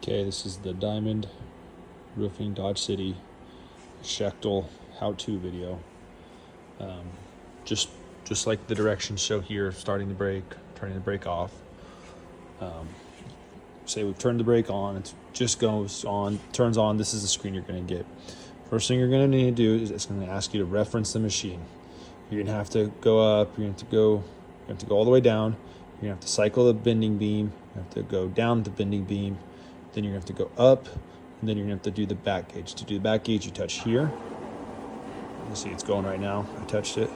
Okay, this is the Diamond Roofing Dodge City Schechtel how-to video. Just like the directions show here, starting the brake, turning the brake off. Say we've turned the brake on, it just goes on, turns on. This is the screen you're going to get. First thing you're going to need to do is it's going to ask you to reference the machine. You're going to have to go up, you're going to have to go all the way down. You're going to have to cycle the bending beam, you have to go down the bending beam, then you're going to have to go up, and then you're going to have to do the back gauge. To do the back gauge, you touch here. You see it's going right now. I touched it.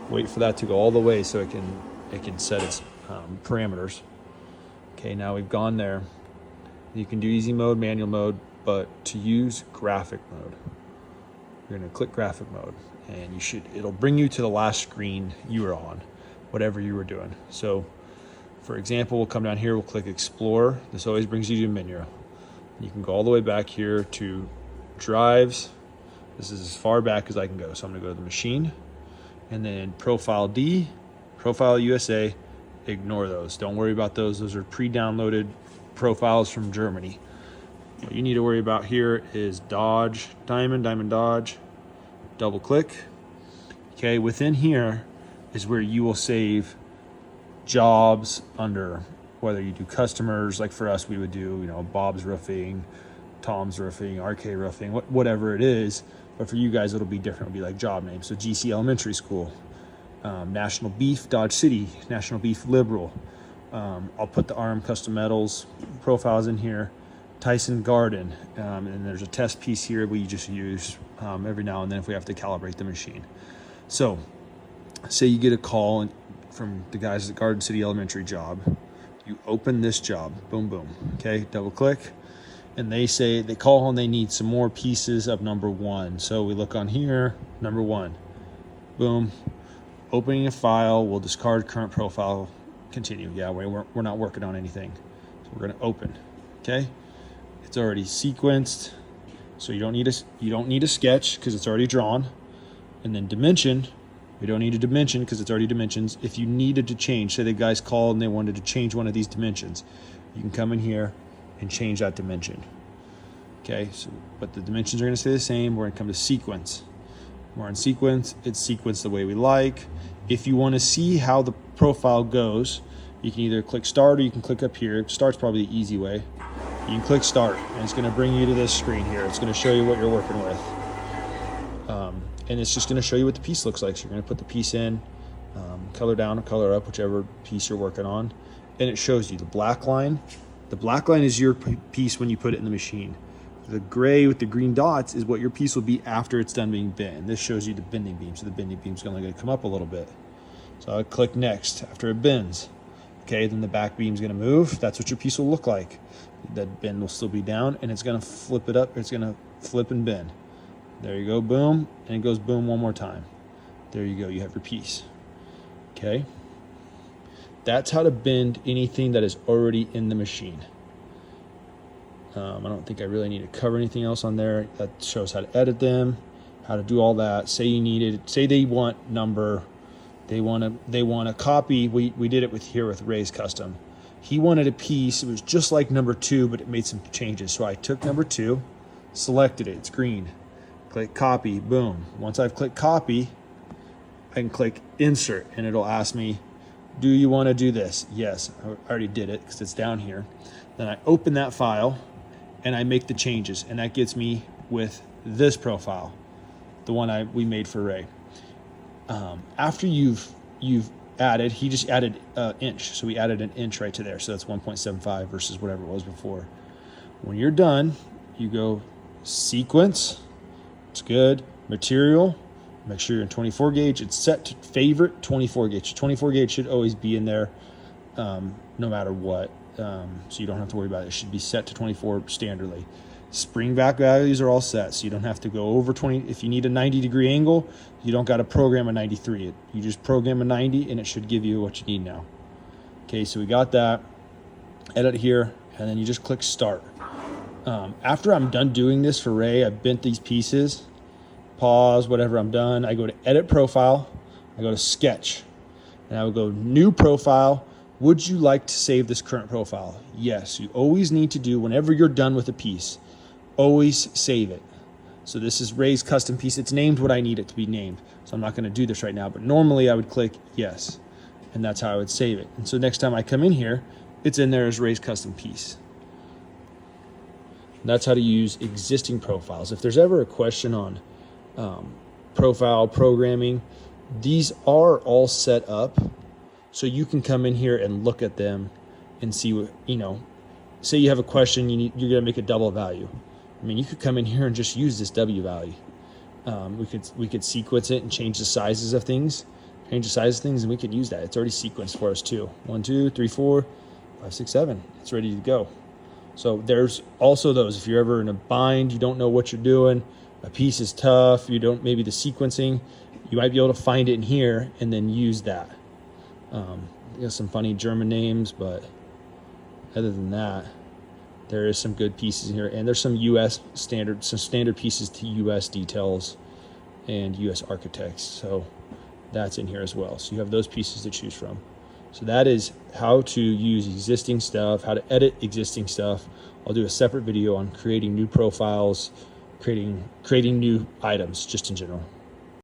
Wait for that to go all the way so it can set its parameters. Okay, now we've gone there. You can do easy mode, manual mode, but to use graphic mode, you're going to click graphic mode, and it'll bring you to the last screen you were on, whatever you were doing. So, for example, we'll come down here, we'll click Explore. This always brings you to menu. You can go all the way back here to drives. This is as far back as I can go. So I'm going to go to the machine, and then Profile D, Profile USA. Ignore those. Don't worry about those. Those are pre-downloaded profiles from Germany. What you need to worry about here is Dodge, Diamond Dodge. Double click. Okay, within here is where you will save jobs under, whether you do customers, like for us, we would do, Bob's Roofing, Tom's Roofing, RK Roofing, whatever it is. But for you guys, it'll be different. It'll be like job names. So GC Elementary School, National Beef, Dodge City, National Beef Liberal. I'll put the RM Custom Metals profiles in here, Tyson Garden, and there's a test piece here we just use every now and then if we have to calibrate the machine. So, say you get a call from the guys at Garden City Elementary job. You open this job, boom, boom, okay, double click, and they call and they need some more pieces of number 1. So we look on here, number 1, boom, opening a file, we'll discard current profile, continue. Yeah, we're not working on anything. So we're gonna open, okay? It's already sequenced, so you don't need a sketch because it's already drawn. And then dimension, we don't need a dimension because it's already dimensions. If you needed to change, say the guys called and they wanted to change one of these dimensions, you can come in here and change that dimension. Okay, so but the dimensions are going to stay the same. We're going to come to sequence. We're in sequence. It's sequenced the way we like. If you want to see how the profile goes, you can either click start or you can click up here. Start's probably the easy way. You can click start, and it's going to bring you to this screen here. It's going to show you what you're working with. And it's just going to show you what the piece looks like. So you're going to put the piece in, color down or color up, whichever piece you're working on. And it shows you the black line. The black line is your piece when you put it in the machine. The gray with the green dots is what your piece will be after it's done being bent. And this shows you the bending beam. So the bending beam's only going to come up a little bit. So I click next after it bends. Okay, then the back beam's going to move. That's what your piece will look like. That bend will still be down, and it's going to flip it up. It's going to flip and bend. There you go, boom, and it goes boom one more time. There you go, you have your piece. Okay, that's how to bend anything that is already in the machine. I don't think I really need to cover anything else on there. That shows how to edit them, how to do all that. Say they want a copy. We did it with Ray's Custom. He wanted a piece. It was just like number 2, but it made some changes. So I took number 2, selected it. It's green. Click copy, boom. Once I've clicked copy, I can click insert, and it'll ask me, do you want to do this? Yes, I already did it because it's down here. Then I open that file, and I make the changes, and that gets me with this profile, the one we made for Ray. After you've added, he just added an inch, so we added an inch right to there. So that's 1.75 versus whatever it was before. When you're done, you go sequence. It's good. Material, make sure you're in 24 gauge. It's set to favorite 24 gauge. 24 gauge should always be in there no matter what. So you don't have to worry about it. It should be set to 24 standardly. Spring back values are all set, so you don't have to go over 20. If you need a 90-degree angle, you don't got to program a 93. You just program a 90, and it should give you what you need now. Okay, so we got that. Edit here, and then you just click start. After I'm done doing this for Ray, I've bent these pieces, pause, whatever, I'm done. I go to edit profile, I go to sketch, And I would go new profile. Would you like to save this current profile? Yes, you always need to do whenever you're done with a piece, always save it. So this is Ray's custom piece. It's named what I need it to be named. So I'm not going to do this right now, but normally I would click yes, and that's how I would save it. And so next time I come in here, it's in there as Ray's custom piece. And that's how to use existing profiles. If there's ever a question on profile programming, these are all set up so you can come in here and look at them and see what, say you have a question, you're going to make a double value. I mean, you could come in here and just use this W value. We could sequence it and change the sizes of things, and we could use that. It's already sequenced for us too. 1, 2, 3, 4, 5, 6, 7. It's ready to go. So there's also those. If you're ever in a bind, you don't know what you're doing, a piece is tough, maybe the sequencing, you might be able to find it in here and then use that. Some funny German names, but other than that, there is some good pieces in here, and there's some standard pieces to US details and US architects. So that's in here as well. So you have those pieces to choose from. So that is how to use existing stuff, how to edit existing stuff. I'll do a separate video on creating new profiles, creating new items just in general.